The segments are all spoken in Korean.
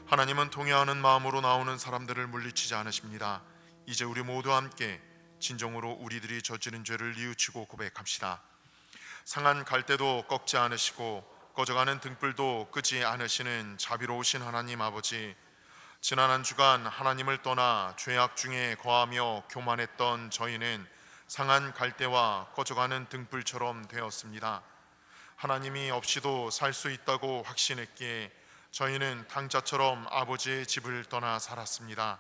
하나님은 통회하는 마음으로 나오는 사람들을 물리치지 않으십니다. 이제 우리 모두 함께 진정으로 우리들이 저지른 죄를 뉘우치고 고백합시다. 상한 갈대도 꺾지 않으시고 꺼져가는 등불도 끄지 않으시는 자비로우신 하나님 아버지, 지난 한 주간 하나님을 떠나 죄악 중에 거하며 교만했던 저희는 상한 갈대와 꺼져가는 등불처럼 되었습니다. 하나님이 없이도 살 수 있다고 확신했기에 저희는 당자처럼 아버지의 집을 떠나 살았습니다.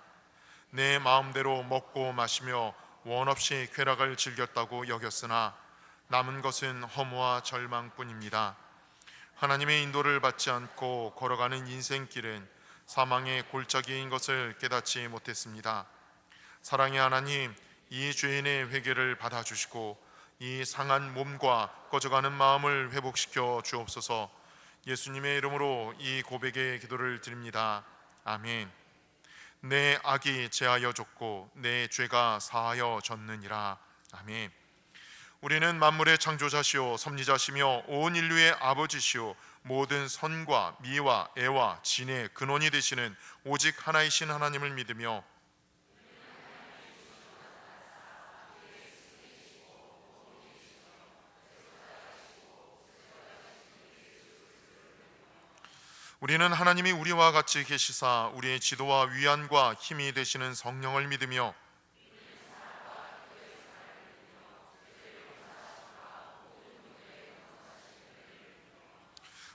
내 마음대로 먹고 마시며 원 없이 쾌락을 즐겼다고 여겼으나 남은 것은 허무와 절망뿐입니다. 하나님의 인도를 받지 않고 걸어가는 인생길은 사망의 골짜기인 것을 깨닫지 못했습니다. 사랑의 하나님, 이 죄인의 회개를 받아주시고 이 상한 몸과 꺼져가는 마음을 회복시켜 주옵소서. 예수님의 이름으로 이 고백의 기도를 드립니다. 아멘. 내 악이 제하여 졌고 내 죄가 사하여 졌느니라. 아멘. 우리는 만물의 창조자시오 섭리자시며 온 인류의 아버지시오 모든 선과 미와 애와 진의 근원이 되시는 오직 하나이신 하나님을 믿으며 우리는 하나님이 우리와 같이 계시사 우리의 지도와 위안과 힘이 되시는 성령을 믿으며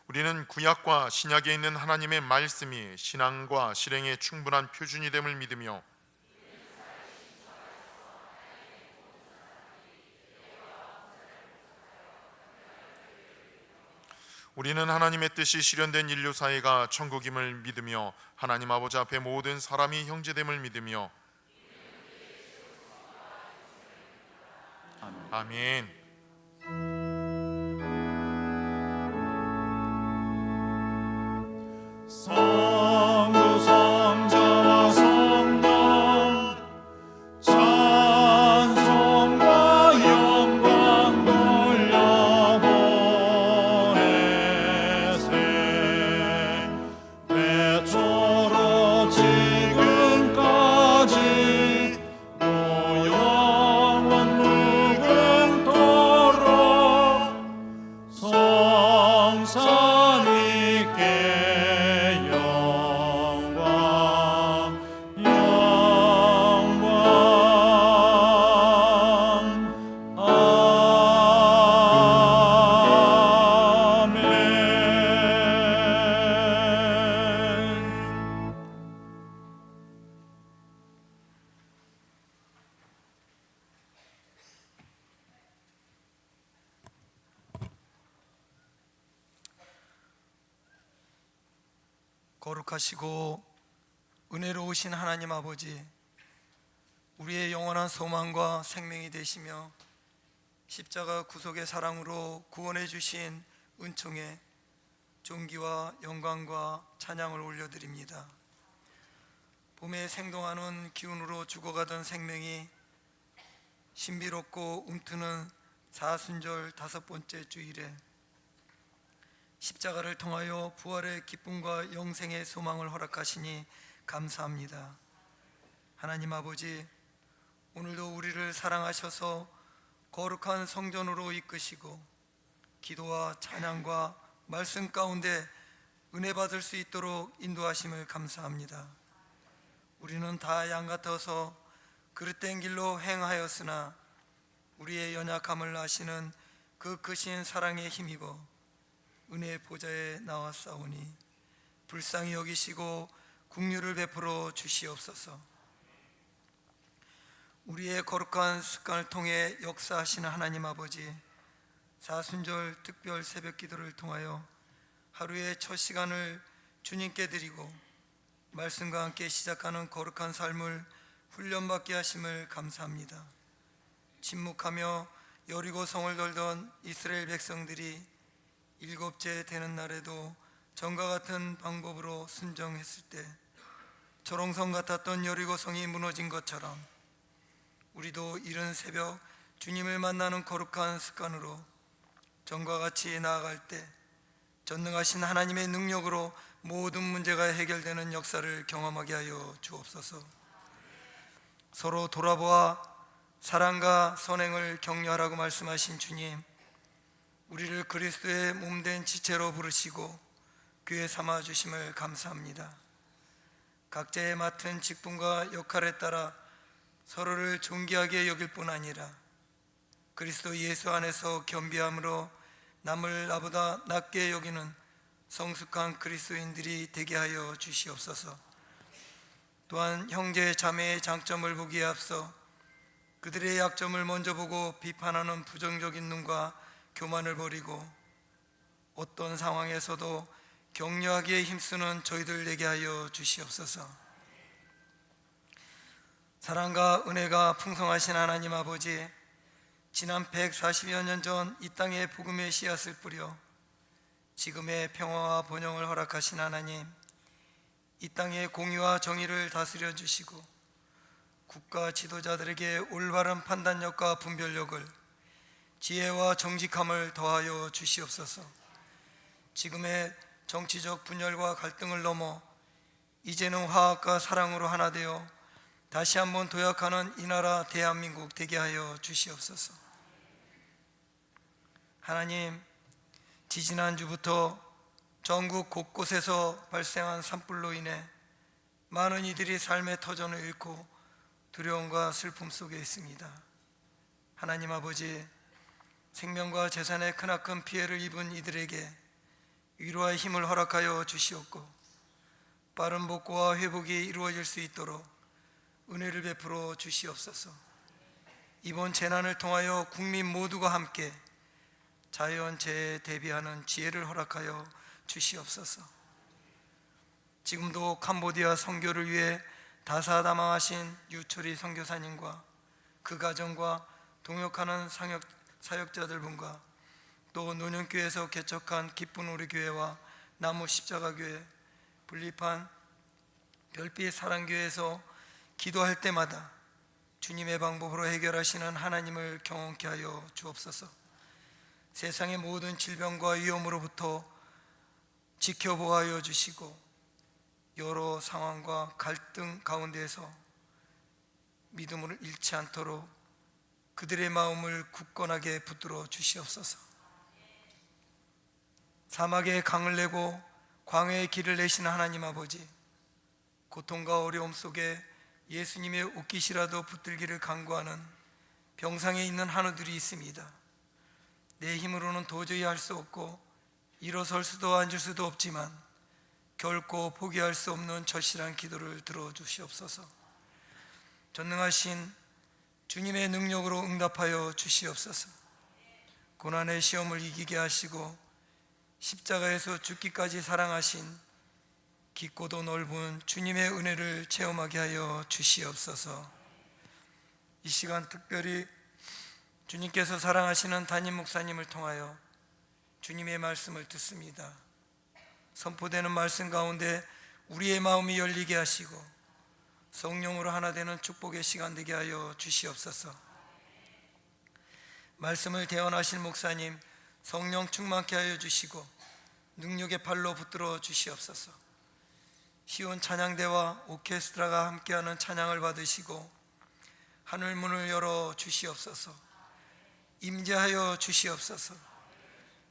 우리는 구약과 신약에 있는 하나님의 말씀이 신앙과 실행의 충분한 표준이 됨을 믿으며 우리는 하나님의 뜻이 실현된 인류 사회가 천국임을 믿으며 하나님 아버지 앞에 모든 사람이 형제됨을 믿으며 아멘. 성부 성자와 성령 찬송과 영광 돌려보내세 태초로 지금까지 또 영원 무궁토록 성삼위께 거룩하시고 은혜로우신 하나님 아버지, 우리의 영원한 소망과 생명이 되시며 십자가 구속의 사랑으로 구원해 주신 은총에 존귀와 영광과 찬양을 올려드립니다. 봄에 생동하는 기운으로 죽어가던 생명이 신비롭고 움트는 사순절 5번째 주일에 십자가를 통하여 부활의 기쁨과 영생의 소망을 허락하시니 감사합니다. 하나님 아버지, 오늘도 우리를 사랑하셔서 거룩한 성전으로 이끄시고 기도와 찬양과 말씀 가운데 은혜 받을 수 있도록 인도하심을 감사합니다. 우리는 다 양 같아서 그릇된 길로 행하였으나 우리의 연약함을 아시는 그 크신 사랑에 힘입어 은혜의 보좌에 나왔사오니 불쌍히 여기시고 긍휼을 베풀어 주시옵소서. 우리의 거룩한 습관을 통해 역사하시는 하나님 아버지, 사순절 특별 새벽 기도를 통하여 하루의 첫 시간을 주님께 드리고 말씀과 함께 시작하는 거룩한 삶을 훈련받게 하심을 감사합니다. 침묵하며 여리고 성을 돌던 이스라엘 백성들이 7째 되는 날에도 전과 같은 방법으로 순종했을 때 조롱성 같았던 여리고성이 무너진 것처럼 우리도 이른 새벽 주님을 만나는 거룩한 습관으로 전과 같이 나아갈 때 전능하신 하나님의 능력으로 모든 문제가 해결되는 역사를 경험하게 하여 주옵소서. 서로 돌아보아 사랑과 선행을 격려하라고 말씀하신 주님, 우리를 그리스도의 몸된 지체로 부르시고 교회 삼아 주심을 감사합니다. 각자의 맡은 직분과 역할에 따라 서로를 존귀하게 여길 뿐 아니라 그리스도 예수 안에서 겸비함으로 남을 나보다 낮게 여기는 성숙한 그리스도인들이 되게 하여 주시옵소서. 또한 형제 자매의 장점을 보기에 앞서 그들의 약점을 먼저 보고 비판하는 부정적인 눈과 교만을 버리고 어떤 상황에서도 격려하기에 힘쓰는 저희들 되게 하여 주시옵소서. 사랑과 은혜가 풍성하신 하나님 아버지, 지난 140여 년 전 이 땅에 복음의 씨앗을 뿌려 지금의 평화와 번영을 허락하신 하나님, 이 땅의 공의와 정의를 다스려 주시고 국가 지도자들에게 올바른 판단력과 분별력을, 지혜와 정직함을 더하여 주시옵소서. 지금의 정치적 분열과 갈등을 넘어 이제는 화합과 사랑으로 하나 되어 다시 한번 도약하는 이 나라 대한민국 되게 하여 주시옵소서. 하나님, 지지난주부터 전국 곳곳에서 발생한 산불로 인해 많은 이들이 삶의 터전을 잃고 두려움과 슬픔 속에 있습니다. 하나님 아버지, 생명과 재산에 크나큰 피해를 입은 이들에게 위로와 힘을 허락하여 주시옵고 빠른 복구와 회복이 이루어질 수 있도록 은혜를 베풀어 주시옵소서. 이번 재난을 통하여 국민 모두가 함께 자연재해에 대비하는 지혜를 허락하여 주시옵소서. 지금도 캄보디아 선교를 위해 다사다망하신 유철희 선교사님과 그 가정과 동역하는 사역자들분과 또 노년교회에서 개척한 기쁜 우리 교회와 나무 십자가교회, 분립한 별빛 사랑교회에서 기도할 때마다 주님의 방법으로 해결하시는 하나님을 경험케 하여 주옵소서. 세상의 모든 질병과 위험으로부터 지켜보아여 주시고 여러 상황과 갈등 가운데에서 믿음을 잃지 않도록 그들의 마음을 굳건하게 붙들어 주시옵소서. 사막에 강을 내고 광야에 길을 내시는 하나님 아버지, 고통과 어려움 속에 예수님의 옷깃이라도 붙들기를 간구하는 병상에 있는 한우들이 있습니다. 내 힘으로는 도저히 할 수 없고 일어설 수도 앉을 수도 없지만 결코 포기할 수 없는 절실한 기도를 들어주시옵소서. 전능하신 주님의 능력으로 응답하여 주시옵소서. 고난의 시험을 이기게 하시고 십자가에서 죽기까지 사랑하신 깊고도 넓은 주님의 은혜를 체험하게 하여 주시옵소서. 이 시간 특별히 주님께서 사랑하시는 담임 목사님을 통하여 주님의 말씀을 듣습니다. 선포되는 말씀 가운데 우리의 마음이 열리게 하시고 성령으로 하나 되는 축복의 시간 되게 하여 주시옵소서. 말씀을 대언하실 목사님 성령 충만케 하여 주시고 능력의 팔로 붙들어 주시옵소서. 시온 찬양대와 오케스트라가 함께하는 찬양을 받으시고 하늘문을 열어 주시옵소서. 임재하여 주시옵소서.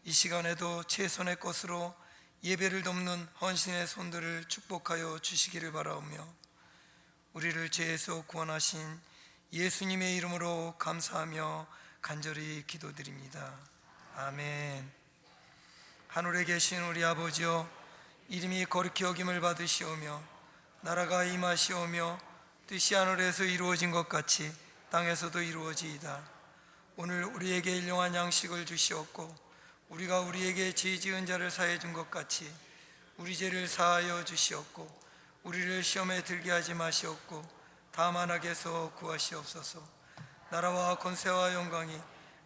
이 시간에도 최선의 것으로 예배를 돕는 헌신의 손들을 축복하여 주시기를 바라오며 우리를 죄에서 구원하신 예수님의 이름으로 감사하며 간절히 기도드립니다. 아멘. 하늘에 계신 우리 아버지여, 이름이 거룩히 여김을 받으시오며 나라가 임하시오며 뜻이 하늘에서 이루어진 것 같이 땅에서도 이루어지이다. 오늘 우리에게 일용할 양식을 주시옵고 우리가 우리에게 죄 지은 자를 사해 준 것 같이 우리 죄를 사하여 주시옵고 우리를 시험에 들게 하지 마시옵고 다만 악에서 구하시옵소서. 나라와 권세와 영광이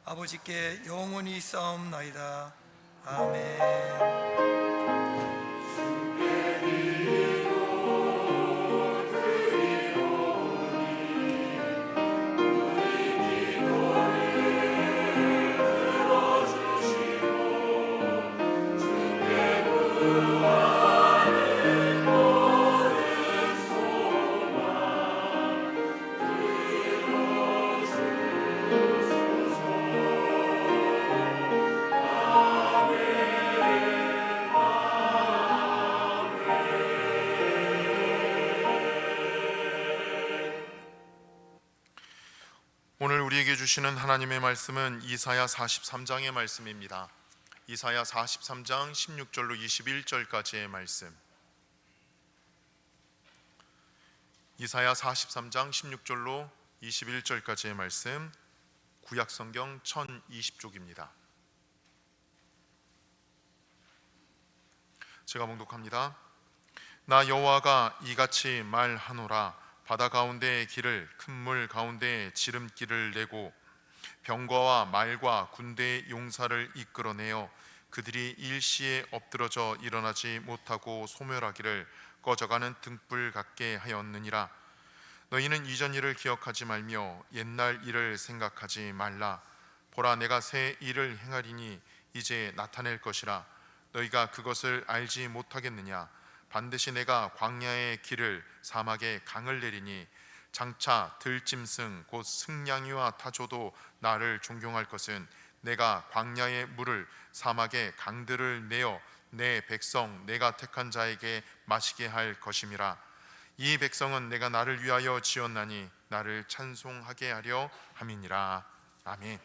아버지께 영원히 있사옵나이다. 아멘. 주께 구하네 주시는 하나님의 말씀은 이사야 43장의 말씀입니다. 이사야 43장 16절로 21절까지의 말씀. 이사야 43장 16절로 21절까지의 말씀, 구약성경 1020쪽입니다. 제가 봉독합니다. 나 여호와가 이같이 말하노라. 바다 가운데의 길을 큰 물 가운데에 지름길을 내고 병거와 말과 군대의 용사를 이끌어내어 그들이 일시에 엎드러져 일어나지 못하고 소멸하기를 꺼져가는 등불 같게 하였느니라. 너희는 이전 일을 기억하지 말며 옛날 일을 생각하지 말라. 보라, 내가 새 일을 행하리니 이제 나타낼 것이라. 너희가 그것을 알지 못하겠느냐? 반드시 내가 광야의 길을 사막에 강을 내리니 장차 들짐승 곧 승냥이와 타조도 나를 존경할 것은 내가 광야의 물을 사막의 강들을 내어 내 백성 내가 택한 자에게 마시게 할 것임이라. 이 백성은 내가 나를 위하여 지었나니 나를 찬송하게 하려 함이니라. 아멘.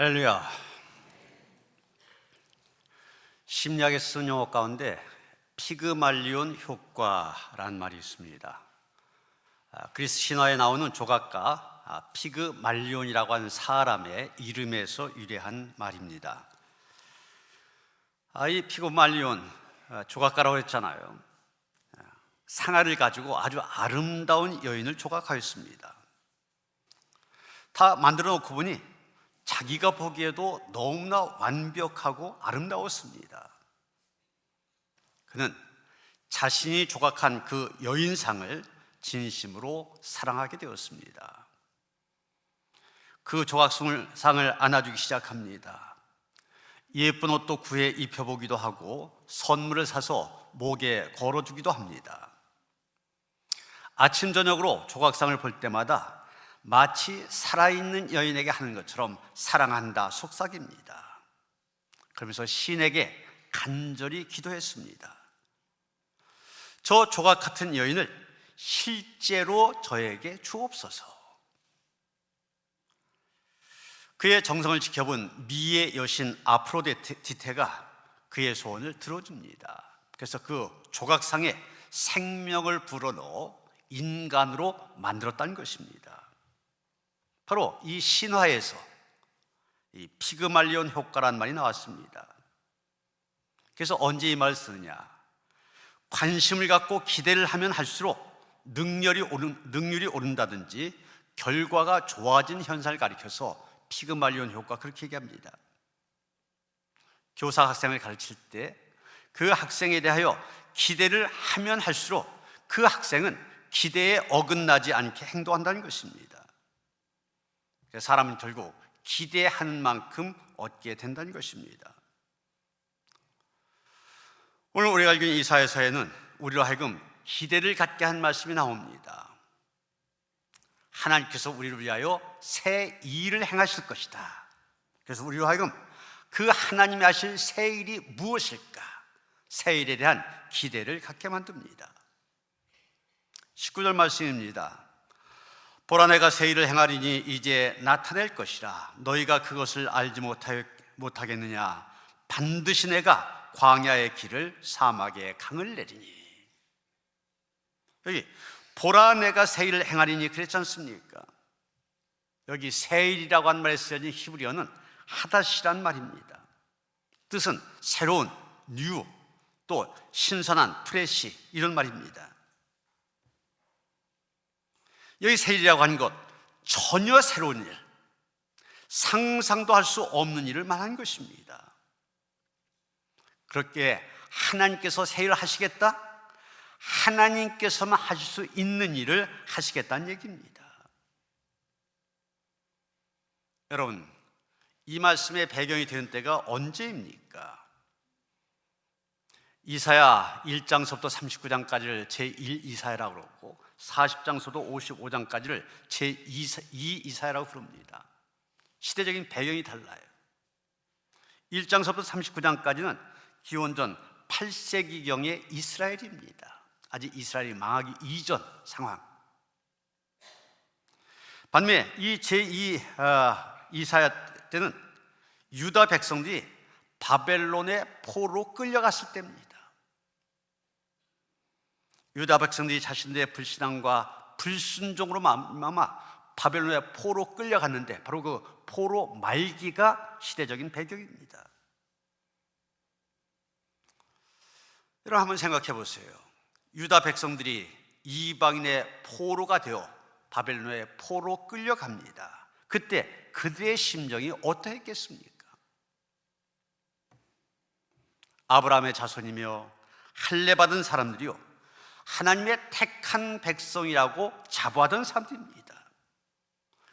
할렐루야. 심리학에 쓰는 용어 가운데 피그말리온 효과라는 말이 있습니다. 그리스 신화에 나오는 조각가 피그말리온이라고 하는 사람의 이름에서 유래한 말입니다. 이 피그말리온 조각가라고 했잖아요. 상아를 가지고 아주 아름다운 여인을 조각하였습니다. 다 만들어 놓고 보니 자기가 보기에도 너무나 완벽하고 아름다웠습니다. 그는 자신이 조각한 그 여인상을 진심으로 사랑하게 되었습니다. 그 조각상을 안아주기 시작합니다. 예쁜 옷도 구해 입혀보기도 하고 선물을 사서 목에 걸어주기도 합니다. 아침 저녁으로 조각상을 볼 때마다 마치 살아있는 여인에게 하는 것처럼 사랑한다 속삭입니다. 그러면서 신에게 간절히 기도했습니다. 저 조각 같은 여인을 실제로 저에게 주옵소서. 그의 정성을 지켜본 미의 여신 아프로디테가 그의 소원을 들어줍니다. 그래서 그 조각상에 생명을 불어넣어 인간으로 만들었다는 것입니다. 바로 이 신화에서 이 피그말리온 효과라는 말이 나왔습니다. 그래서 언제 이 말을 쓰느냐? 관심을 갖고 기대를 하면 할수록 능률이 오른다든지 결과가 좋아진 현상을 가리켜서 피그말리온 효과 그렇게 얘기합니다. 교사 학생을 가르칠 때 그 학생에 대하여 기대를 하면 할수록 그 학생은 기대에 어긋나지 않게 행동한다는 것입니다. 사람은 결국 기대하는 만큼 얻게 된다는 것입니다. 오늘 우리가 읽은 이사야서에는 우리로 하여금 기대를 갖게 한 말씀이 나옵니다. 하나님께서 우리를 위하여 새 일을 행하실 것이다. 그래서 우리로 하여금 그 하나님이 하실 새 일이 무엇일까? 새 일에 대한 기대를 갖게 만듭니다. 19절 말씀입니다. 보라, 내가 새 일을 행하리니 이제 나타낼 것이라. 너희가 그것을 알지 못하겠느냐? 반드시 내가 광야의 길을 사막의 강을 내리니. 여기 보라, 내가 새 일을 행하리니 그랬지 않습니까? 여기 새 일이라고 한 말에 쓰여진 히브리어는 하다시란 말입니다. 뜻은 새로운, 뉴, 또 신선한, 프레시 이런 말입니다. 여기 새 일이라고 하는 것, 전혀 새로운 일, 상상도 할 수 없는 일을 말하는 것입니다. 그렇게 하나님께서 새 일을 하시겠다? 하나님께서만 하실 수 있는 일을 하시겠다는 얘기입니다. 여러분, 이 말씀의 배경이 되는 때가 언제입니까? 이사야 1장서부터 39장까지를 제1이사야라고 그러고 40장서도 55장까지를 제2이사야라고 부릅니다. 시대적인 배경이 달라요. 1장서부터 39장까지는 기원전 8세기경의 이스라엘입니다. 아직 이스라엘이 망하기 이전 상황. 반면에 이 제2이사야 때는 유다 백성들이 바벨론의 포로 끌려갔을 때입니다. 유다 백성들이 자신들의 불신앙과 불순종으로 말미암아 바벨론의 포로 끌려갔는데 바로 그 포로 말기가 시대적인 배경입니다. 여러분 한번 생각해 보세요. 유다 백성들이 이방인의 포로가 되어 바벨론의 포로 끌려갑니다. 그때 그들의 심정이 어떠했겠습니까? 아브라함의 자손이며 할례받은 사람들이요, 하나님의 택한 백성이라고 자부하던 사람들입니다.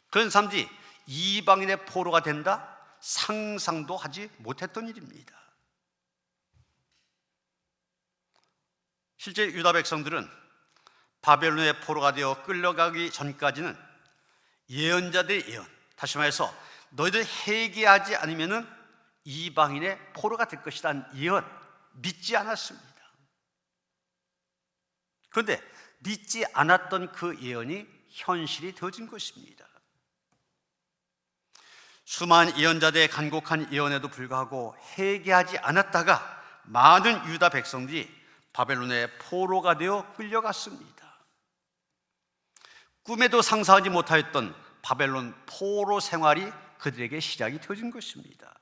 그런 사람들이 이방인의 포로가 된다? 상상도 하지 못했던 일입니다. 실제 유다 백성들은 바벨론의 포로가 되어 끌려가기 전까지는 예언자들의 예언, 다시 말해서 너희들 회개하지 않으면 이방인의 포로가 될 것이라는 예언 믿지 않았습니다. 그런데 믿지 않았던 그 예언이 현실이 되어진 것입니다. 수많은 예언자들의 간곡한 예언에도 불구하고 회개하지 않았다가 많은 유다 백성들이 바벨론의 포로가 되어 끌려갔습니다. 꿈에도 상상하지 못하였던 바벨론 포로 생활이 그들에게 시작이 되어진 것입니다.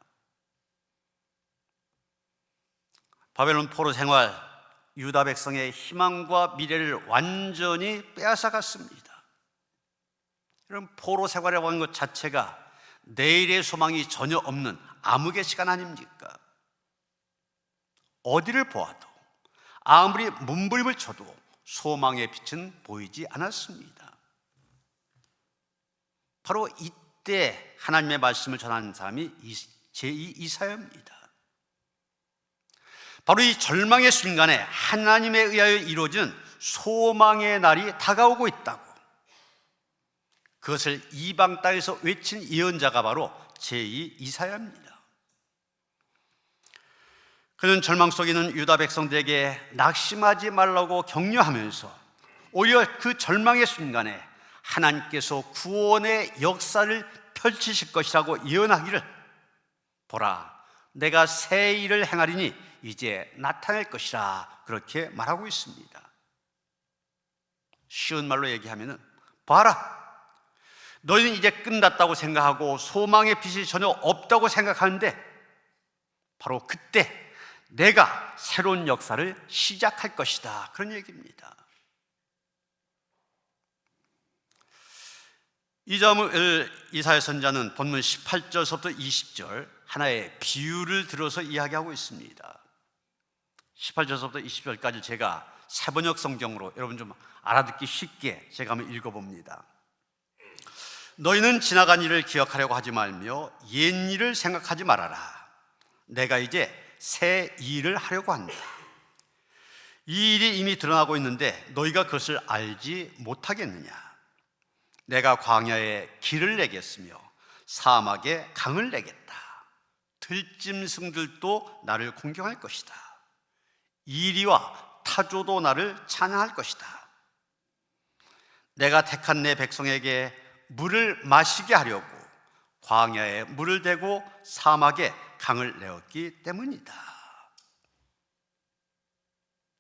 바벨론 포로 생활, 유다 백성의 희망과 미래를 완전히 빼앗아갔습니다. 이런 포로 생활이라고 하는 것 자체가 내일의 소망이 전혀 없는 암흑의 시간 아닙니까? 어디를 보아도 아무리 몸부림을 쳐도 소망의 빛은 보이지 않았습니다. 바로 이때 하나님의 말씀을 전하는 사람이 제2 이사야입니다. 바로 이 절망의 순간에 하나님에 의하여 이루어진 소망의 날이 다가오고 있다고, 그것을 이방 땅에서 외친 예언자가 바로 제2 이사야입니다. 그는 절망 속에 있는 유다 백성들에게 낙심하지 말라고 격려하면서 오히려 그 절망의 순간에 하나님께서 구원의 역사를 펼치실 것이라고 예언하기를, 보라, 내가 새 일을 행하리니 이제 나타날 것이라, 그렇게 말하고 있습니다. 쉬운 말로 얘기하면, 봐라, 너희는 이제 끝났다고 생각하고 소망의 빛이 전혀 없다고 생각하는데 바로 그때 내가 새로운 역사를 시작할 것이다, 그런 얘기입니다. 이 점을 이사야 선지자는 본문 18절부터 20절 하나의 비유를 들어서 이야기하고 있습니다. 18절부터 20절까지 제가 세번역 성경으로 여러분 좀 알아듣기 쉽게 제가 한번 읽어봅니다. 너희는 지나간 일을 기억하려고 하지 말며 옛 일을 생각하지 말아라. 내가 이제 새 일을 하려고 한다. 이 일이 이미 드러나고 있는데 너희가 그것을 알지 못하겠느냐? 내가 광야에 길을 내겠으며 사막에 강을 내겠다. 들짐승들도 나를 공경할 것이다. 이리와 타조도 나를 찬양할 것이다. 내가 택한 내 백성에게 물을 마시게 하려고 광야에 물을 대고 사막에 강을 내었기 때문이다.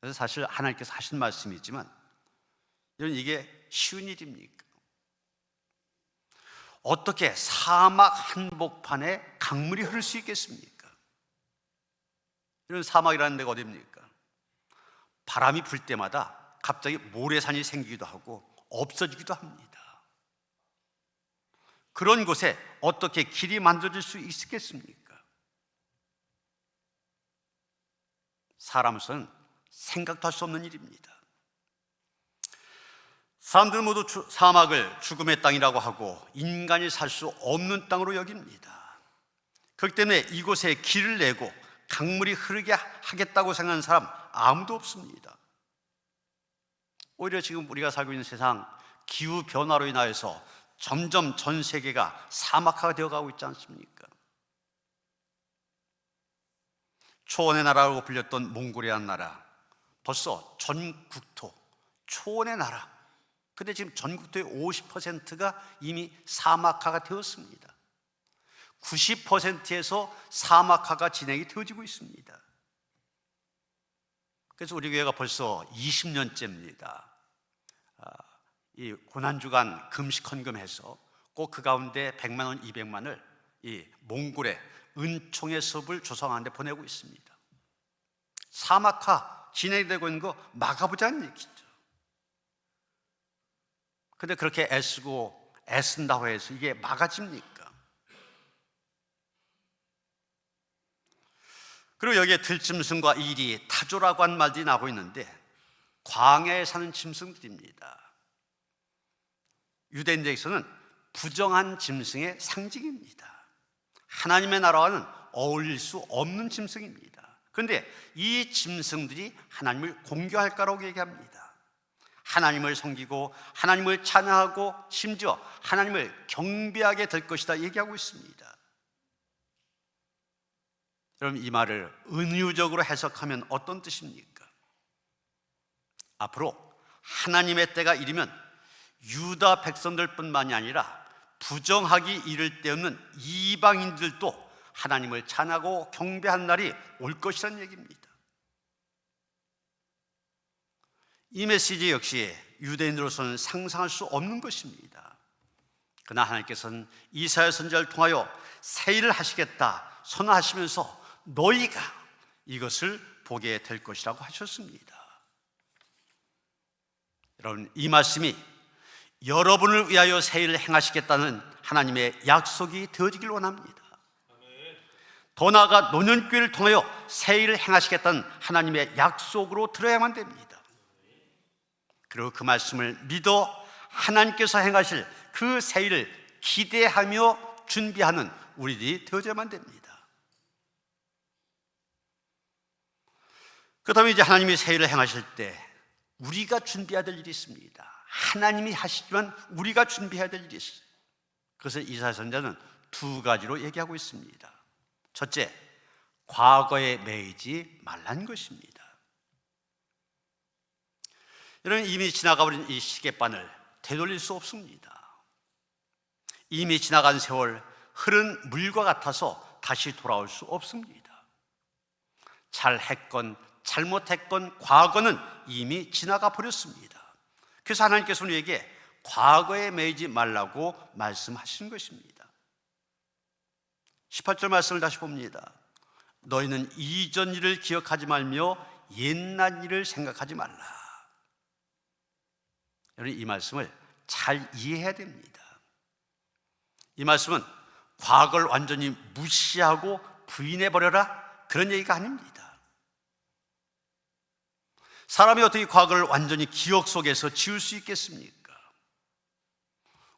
그래서 사실 하나님께서 하신 말씀이지만 여러분, 이게 쉬운 일입니까? 어떻게 사막 한복판에 강물이 흐를 수 있겠습니까? 이런 사막이라는 데가 어디입니까? 바람이 불 때마다 갑자기 모래산이 생기기도 하고 없어지기도 합니다. 그런 곳에 어떻게 길이 만들어질 수 있겠습니까? 사람으로서는 생각도 할 수 없는 일입니다. 사람들은 모두 사막을 죽음의 땅이라고 하고 인간이 살 수 없는 땅으로 여깁니다. 그렇기 때문에 이곳에 길을 내고 강물이 흐르게 하겠다고 생각하는 사람 아무도 없습니다. 오히려 지금 우리가 살고 있는 세상, 기후 변화로 인하여서 점점 전 세계가 사막화가 되어가고 있지 않습니까? 초원의 나라라고 불렸던 몽골이라는 나라, 벌써 전 국토 초원의 나라. 근데 지금 전 국토의 50%가 이미 사막화가 되었습니다. 90%에서 사막화가 진행이 되어지고 있습니다. 그래서 우리 교회가 벌써 20년째입니다. 이 고난주간 금식 헌금해서 꼭 그 가운데 100만 원, 200만을 이 몽골의 은총의 섭을 조성하는 데 보내고 있습니다. 사막화 진행되고 있는 거 막아보자는 얘기죠. 근데 그렇게 애쓴다고 해서 이게 막아집니까? 그리고 여기에 들짐승과 이리, 타조라고 한 말들이 나오고 있는데 광야에 사는 짐승들입니다. 유대인들에게서는 부정한 짐승의 상징입니다. 하나님의 나라와는 어울릴 수 없는 짐승입니다. 그런데 이 짐승들이 하나님을 공경할 거라고 얘기합니다. 하나님을 섬기고 하나님을 찬양하고 심지어 하나님을 경배하게 될 것이다 얘기하고 있습니다. 여러분, 이 말을 은유적으로 해석하면 어떤 뜻입니까? 앞으로 하나님의 때가 이르면 유다 백성들뿐만이 아니라 부정하기 이를 데 없는 이방인들도 하나님을 찬하고 경배한 날이 올 것이라는 얘기입니다. 이 메시지 역시 유대인으로서는 상상할 수 없는 것입니다. 그러나 하나님께서는 이사야 선지자를 통하여 새 일을 하시겠다 선언하시면서 너희가 이것을 보게 될 것이라고 하셨습니다. 여러분, 이 말씀이 여러분을 위하여 새 일을 행하시겠다는 하나님의 약속이 되어지길 원합니다. 더 나아가 노년교회를 통하여 새 일을 행하시겠다는 하나님의 약속으로 들어야만 됩니다. 그리고 그 말씀을 믿어 하나님께서 행하실 그 새 일을 기대하며 준비하는 우리들이 되어야만 됩니다. 그렇다면 이제 하나님이 새 일을 행하실 때 우리가 준비해야 될 일이 있습니다. 하나님이 하시지만 우리가 준비해야 될 일이 있어요. 그것을 이사야 선지자는 두 가지로 얘기하고 있습니다. 첫째, 과거에 매이지 말라는 것입니다. 여러분, 이미 지나가버린 이 시계바늘 되돌릴 수 없습니다. 이미 지나간 세월 흐른 물과 같아서 다시 돌아올 수 없습니다. 잘했건 잘못했건 과거는 이미 지나가 버렸습니다. 그래서 하나님께서 우리에게 과거에 매이지 말라고 말씀하시는 것입니다. 18절 말씀을 다시 봅니다. 너희는 이전 일을 기억하지 말며 옛날 일을 생각하지 말라. 여러분, 이 말씀을 잘 이해해야 됩니다. 이 말씀은 과거를 완전히 무시하고 부인해버려라 그런 얘기가 아닙니다. 사람이 어떻게 과거를 완전히 기억 속에서 지울 수 있겠습니까?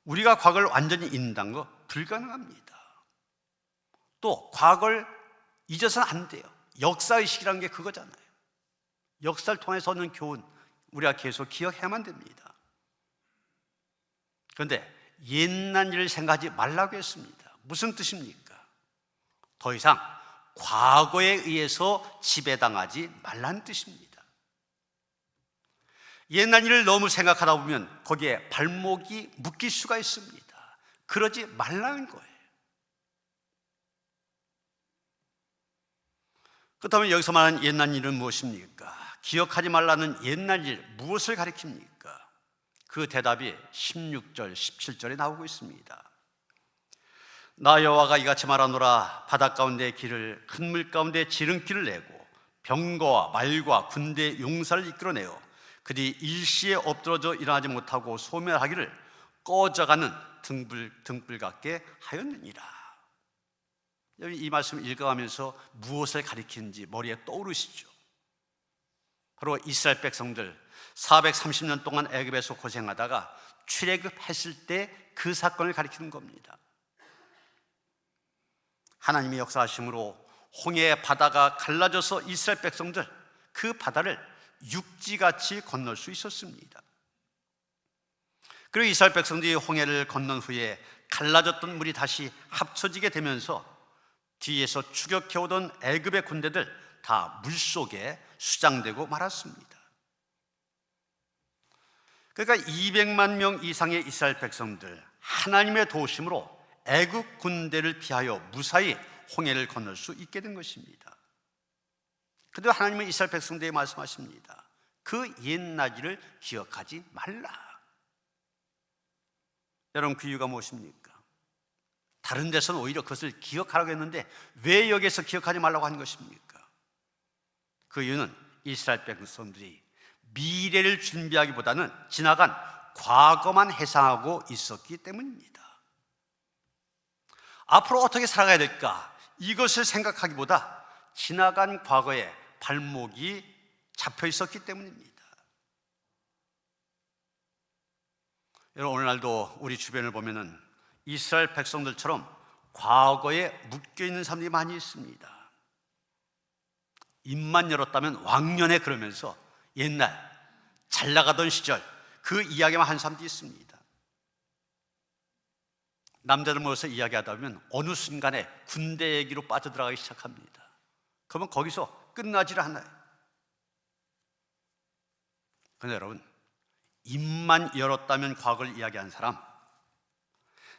우리가 과거를 완전히 잊는다는 거 불가능합니다. 또 과거를 잊어서는 안 돼요. 역사의식이라는 게 그거잖아요. 역사를 통해서 얻는 교훈 우리가 계속 기억해야만 됩니다. 그런데 옛날 일을 생각하지 말라고 했습니다. 무슨 뜻입니까? 더 이상 과거에 의해서 지배당하지 말라는 뜻입니다. 옛날 일을 너무 생각하다 보면 거기에 발목이 묶일 수가 있습니다. 그러지 말라는 거예요. 그렇다면 여기서 말하는 옛날 일은 무엇입니까? 기억하지 말라는 옛날 일, 무엇을 가리킵니까? 그 대답이 16절, 17절에 나오고 있습니다. 나 여호와가 이같이 말하노라. 바다 가운데 길을, 큰 물 가운데 지름길을 내고 병거와 말과 군대 용사를 이끌어내어 그들이 일시에 엎드러져 일어나지 못하고 소멸하기를 꺼져가는 등불 같게 하였느니라. 이 말씀 읽어가면서 무엇을 가리키는지 머리에 떠오르시죠? 바로 이스라엘 백성들 430년 동안 애굽에서 고생하다가 출애굽했을 때 그 사건을 가리키는 겁니다. 하나님의 역사하심으로 홍해 바다가 갈라져서 이스라엘 백성들 그 바다를 육지같이 건널 수 있었습니다. 그리고 이스라엘 백성들이 홍해를 건넌 후에 갈라졌던 물이 다시 합쳐지게 되면서 뒤에서 추격해오던 애굽의 군대들 다 물속에 수장되고 말았습니다. 그러니까 200만 명 이상의 이스라엘 백성들 하나님의 도우심으로 애굽 군대를 피하여 무사히 홍해를 건널 수 있게 된 것입니다. 그런데 하나님은 이스라엘 백성들에게 말씀하십니다. 그 옛날 일을 기억하지 말라. 여러분, 그 이유가 무엇입니까? 다른 데서는 오히려 그것을 기억하라고 했는데 왜 여기에서 기억하지 말라고 한 것입니까? 그 이유는 이스라엘 백성들이 미래를 준비하기보다는 지나간 과거만 회상하고 있었기 때문입니다. 앞으로 어떻게 살아가야 될까? 이것을 생각하기보다 지나간 과거에 발목이 잡혀 있었기 때문입니다. 여러분, 오늘날도 우리 주변을 보면은 이스라엘 백성들처럼 과거에 묶여있는 사람들이 많이 있습니다. 입만 열었다면 왕년에 그러면서 옛날 잘 나가던 시절 그 이야기만 한 사람들이 있습니다. 남자들 모여서 이야기하다 보면 어느 순간에 군대 얘기로 빠져들어가기 시작합니다. 그러면 거기서 끝나지를 않아요. 그런데 여러분, 입만 열었다면 과거를 이야기한 사람,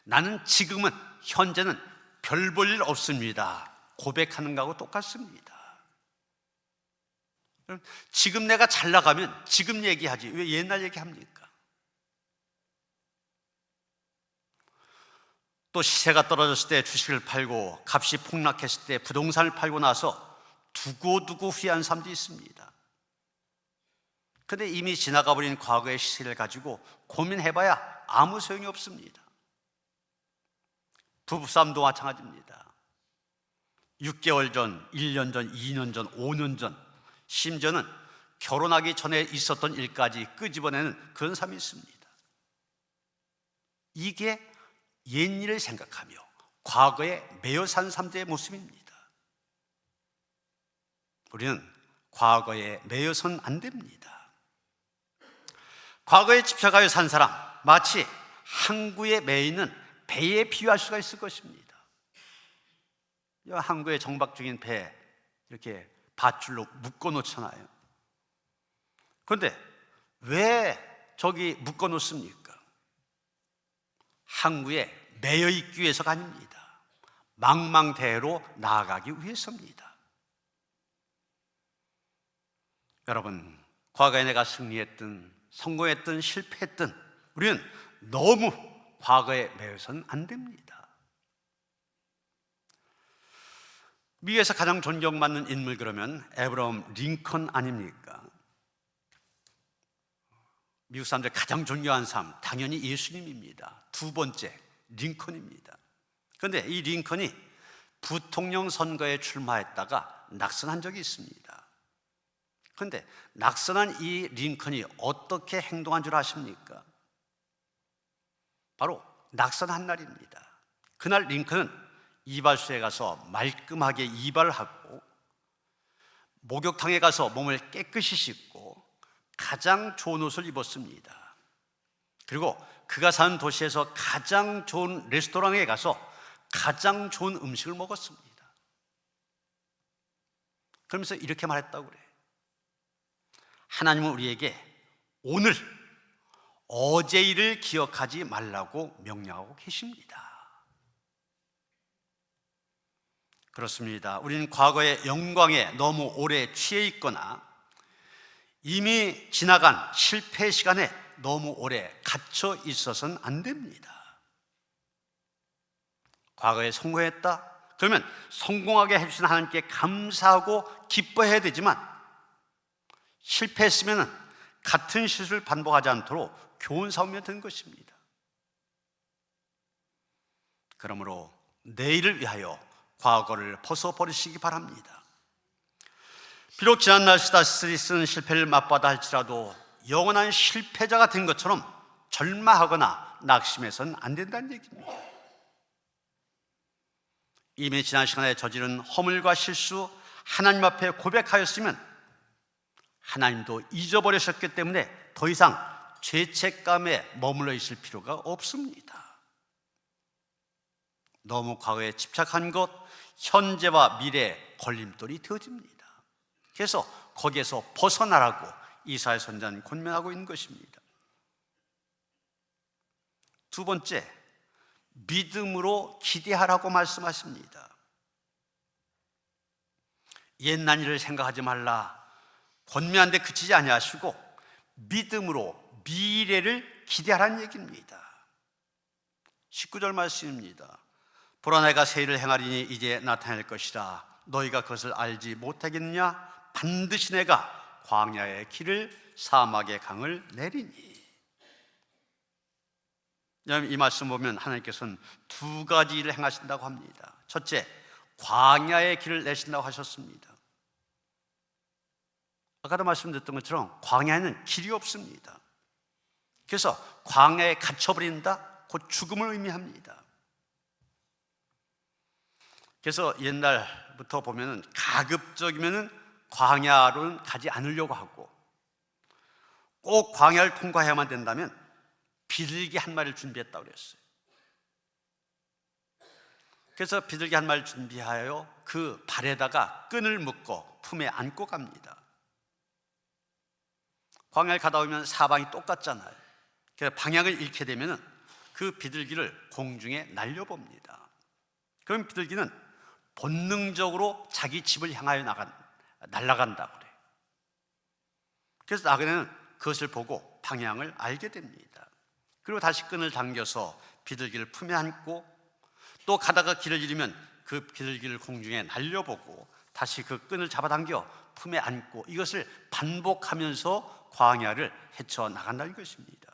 나는 지금은 현재는 별 볼 일 없습니다 고백하는 거하고 똑같습니다. 지금 내가 잘 나가면 지금 얘기하지 왜 옛날 얘기합니까? 또 시세가 떨어졌을 때 주식을 팔고 값이 폭락했을 때 부동산을 팔고 나서 두고두고 후회한 사람도 있습니다. 근데 이미 지나가 버린 과거의 시세를 가지고 고민해봐야 아무 소용이 없습니다. 부부싸움도 마찬가지입니다. 6개월 전, 1년 전, 2년 전, 5년 전, 심지어는 결혼하기 전에 있었던 일까지 끄집어내는 그런 사람이 있습니다. 이게 옛일을 생각하며 과거에 매여 산 사람들의 모습입니다. 우리는 과거에 매여선 안 됩니다. 과거에 집착하여 산 사람 마치 항구에 매여 있는 배에 비유할 수가 있을 것입니다. 항구에 정박 중인 배 이렇게 밧줄로 묶어 놓잖아요. 그런데 왜 저기 묶어 놓습니까? 항구에 매여 있기 위해서가 아닙니다. 망망대해로 나아가기 위해서입니다. 여러분, 과거에 내가 승리했든 성공했든 실패했든 우리는 너무 과거에 매여서는 안 됩니다. 미국에서 가장 존경받는 인물 그러면 에브라함 링컨 아닙니까? 미국 사람들 가장 존경하는 사람 당연히 예수님입니다. 두 번째 링컨입니다. 그런데 이 링컨이 부통령 선거에 출마했다가 낙선한 적이 있습니다. 그런데 낙선한 이 링컨이 어떻게 행동한 줄 아십니까? 바로 낙선한 날입니다. 그날 링컨은 이발소에 가서 말끔하게 이발을 하고 목욕탕에 가서 몸을 깨끗이 씻고 가장 좋은 옷을 입었습니다. 그리고 그가 사는 도시에서 가장 좋은 레스토랑에 가서 가장 좋은 음식을 먹었습니다. 그러면서 이렇게 말했다고 그래요. 하나님은 우리에게 오늘 어제 일을 기억하지 말라고 명령하고 계십니다. 그렇습니다. 우리는 과거의 영광에 너무 오래 취해 있거나 이미 지나간 실패 시간에 너무 오래 갇혀 있어서는 안 됩니다. 과거에 성공했다? 그러면 성공하게 해주신 하나님께 감사하고 기뻐해야 되지만 실패했으면 같은 실수를 반복하지 않도록 교훈 삼으면 되는 것입니다. 그러므로 내일을 위하여 과거를 벗어버리시기 바랍니다. 비록 지난 날씨다 쓰리쓴 실패를 맛보다 할지라도 영원한 실패자가 된 것처럼 절망하거나 낙심해서는 안 된다는 얘기입니다. 이미 지난 시간에 저지른 허물과 실수 하나님 앞에 고백하였으면 하나님도 잊어버리셨기 때문에 더 이상 죄책감에 머물러 있을 필요가 없습니다. 너무 과거에 집착한 것, 현재와 미래에 걸림돌이 되어집니다. 그래서 거기에서 벗어나라고 이사야 선지자는 권면하고 있는 것입니다. 두 번째, 믿음으로 기대하라고 말씀하십니다. 옛날 일을 생각하지 말라 권면하는데 그치지 아니하시고 믿음으로 미래를 기대하라는 얘기입니다. 19절 말씀입니다. 보라 내가 새 일을 행하리니 이제 나타날 것이라 너희가 그것을 알지 못하겠느냐? 반드시 내가 광야의 길을 사막의 강을 내리니. 이 말씀 보면 하나님께서는 두 가지 일을 행하신다고 합니다. 첫째, 광야의 길을 내신다고 하셨습니다. 아까도 말씀드렸던 것처럼 광야에는 길이 없습니다. 그래서 광야에 갇혀버린다, 곧 죽음을 의미합니다. 그래서 옛날부터 보면은 가급적이면은 광야로는 가지 않으려고 하고 꼭 광야를 통과해야만 된다면 비둘기 한 마리를 준비했다고 그랬어요. 그래서 비둘기 한 마리를 준비하여 그 발에다가 끈을 묶어 품에 안고 갑니다. 광야를 가다 보면 사방이 똑같잖아요. 그래서 방향을 잃게 되면 그 비둘기를 공중에 날려봅니다. 그럼 비둘기는 본능적으로 자기 집을 향하여 날아간다고 그래요. 그래서 나그네는 그것을 보고 방향을 알게 됩니다. 그리고 다시 끈을 당겨서 비둘기를 품에 안고, 또 가다가 길을 잃으면 그 비둘기를 공중에 날려보고 다시 그 끈을 잡아당겨 품에 안고, 이것을 반복하면서 광야를 헤쳐나간다는 것입니다.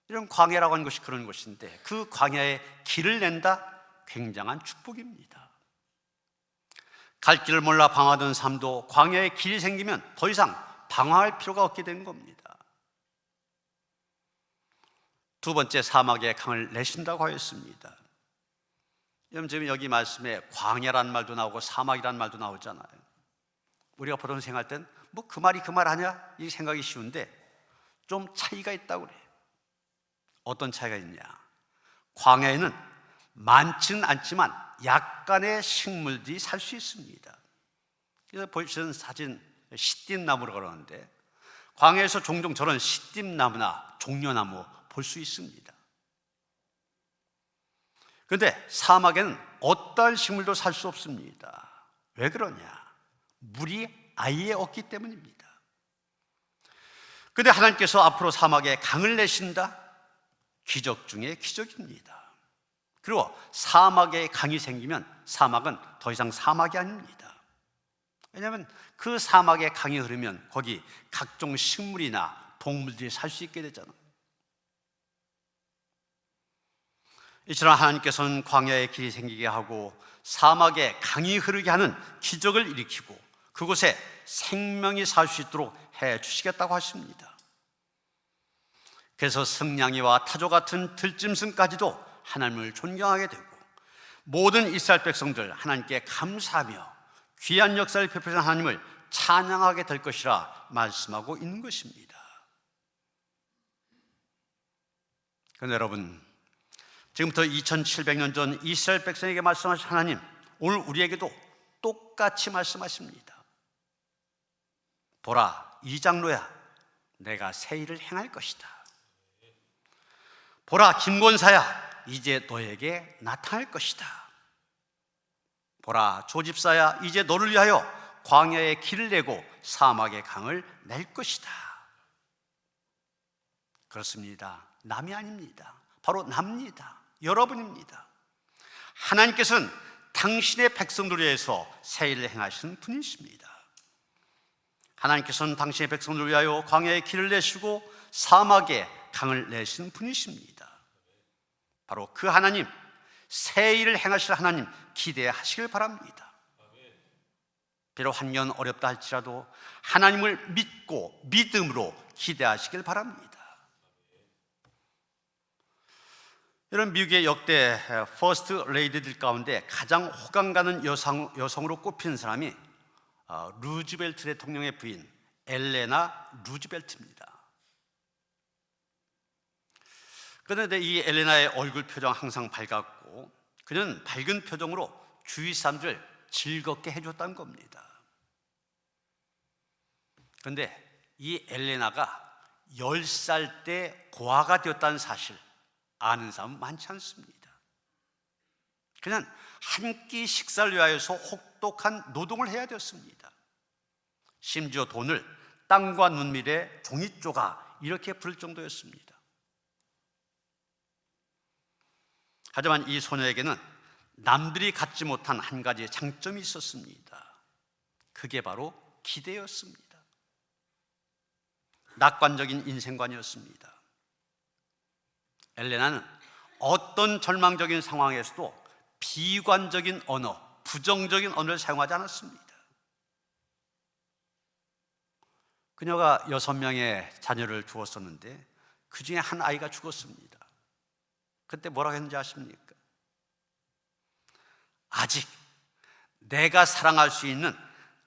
이런 광야라고 하는 것이 그런 것인데, 그 광야에 길을 낸다? 굉장한 축복입니다. 갈 길을 몰라 방황하던 삶도 광야에 길이 생기면 더 이상 방황할 필요가 없게 된 겁니다. 두 번째, 사막에 강을 내신다고 하였습니다. 여러분, 지금 여기 말씀에 광야란 말도 나오고 사막이란 말도 나오잖아요. 우리가 보통 생각할 땐 뭐 그 말이 그 말 아니야? 이 생각이 쉬운데 좀 차이가 있다고 그래요. 어떤 차이가 있냐? 광야에는 많지는 않지만 약간의 식물들이 살 수 있습니다. 그래서 보시는 사진, 시띠나무라고 그러는데, 광야에서 종종 저런 시띠나무나 종려나무 볼 수 있습니다. 그런데 사막에는 어떠한 식물도 살 수 없습니다. 왜 그러냐? 물이 아예 없기 때문입니다. 그런데 하나님께서 앞으로 사막에 강을 내신다? 기적 중에 기적입니다. 그리고 사막에 강이 생기면 사막은 더 이상 사막이 아닙니다. 왜냐하면 그 사막에 강이 흐르면 거기 각종 식물이나 동물들이 살 수 있게 되잖아요. 이처럼 하나님께서는 광야에 길이 생기게 하고 사막에 강이 흐르게 하는 기적을 일으키고 그곳에 생명이 살 수 있도록 해 주시겠다고 하십니다. 그래서 승냥이와 타조 같은 들짐승까지도 하나님을 존경하게 되고 모든 이스라엘 백성들 하나님께 감사하며 귀한 역사를 베푸신 하나님을 찬양하게 될 것이라 말씀하고 있는 것입니다. 그런데 여러분, 지금부터 2700년 전 이스라엘 백성에게 말씀하신 하나님, 오늘 우리에게도 똑같이 말씀하십니다. 보라, 이 장로야, 내가 새 일을 행할 것이다. 보라, 김권사야, 이제 너에게 나타날 것이다. 보라, 조집사야, 이제 너를 위하여 광야에 길을 내고 사막에 강을 낼 것이다. 그렇습니다. 남이 아닙니다. 바로 납니다. 여러분입니다. 하나님께서는 당신의 백성들을 위해서 새 일을 행하시는 분이십니다. 하나님께서는 당신의 백성들을 위하여 광야에 길을 내시고 사막에 강을 내시는 분이십니다. 바로 그 하나님, 새 일을 행하실 하나님 기대하시길 바랍니다. 비록 환경은 어렵다 할지라도 하나님을 믿고 믿음으로 기대하시길 바랍니다. 이런 미국의 역대 퍼스트 레이디들 가운데 가장 호감 가는 여성으로 꼽히는 사람이 루즈벨트 대통령의 부인 엘레나 루즈벨트입니다. 그런데 이 엘레나의 얼굴 표정 항상 밝았고 그는 밝은 표정으로 주위 사람들을 즐겁게 해줬다는 겁니다. 그런데 이 엘레나가 10살 때 고아가 되었다는 사실 아는 사람은 많지 않습니다. 그냥 한 끼 식사를 위하여서 혹독한 노동을 해야 되었습니다. 심지어 돈을 땅과 눈밀의 종이조각 이렇게 부를 정도였습니다. 하지만 이 소녀에게는 남들이 갖지 못한 한 가지 장점이 있었습니다. 그게 바로 기대였습니다. 낙관적인 인생관이었습니다. 엘레나는 어떤 절망적인 상황에서도 비관적인 언어, 부정적인 언어를 사용하지 않았습니다. 그녀가 6명의 자녀를 두었었는데 그 중에 한 아이가 죽었습니다. 그때 뭐라고 했는지 아십니까? 아직 내가 사랑할 수 있는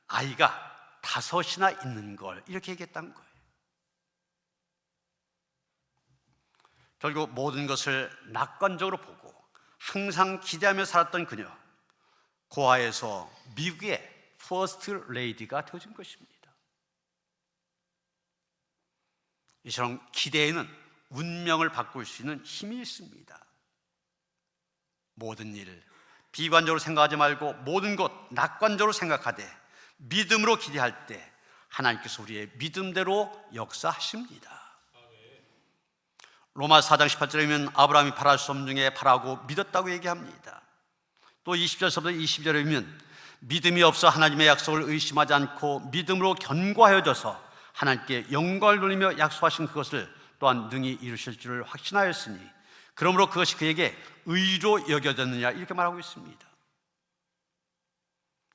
아이가 5이나 있는 걸, 이렇게 얘기했다는 거예요. 결국 모든 것을 낙관적으로 보고 항상 기대하며 살았던 그녀, 고아에서 미국의 퍼스트 레이디가 되어진 것입니다. 이처럼 기대에는 운명을 바꿀 수 있는 힘이 있습니다. 모든 일 비관적으로 생각하지 말고 모든 것 낙관적으로 생각하되 믿음으로 기대할 때 하나님께서 우리의 믿음대로 역사하십니다. 로마 4장 18절에 보면 아브라함이 바랄 수 없는 중에 바라고 믿었다고 얘기합니다. 또 20절서부터 22절에 보면 믿음이 없어 하나님의 약속을 의심하지 않고 믿음으로 견고하여져서 하나님께 영광을 돌리며 약속하신 그것을 또한 능히 이루실 줄을 확신하였으니 그러므로 그것이 그에게 의로 여겨졌느냐 이렇게 말하고 있습니다.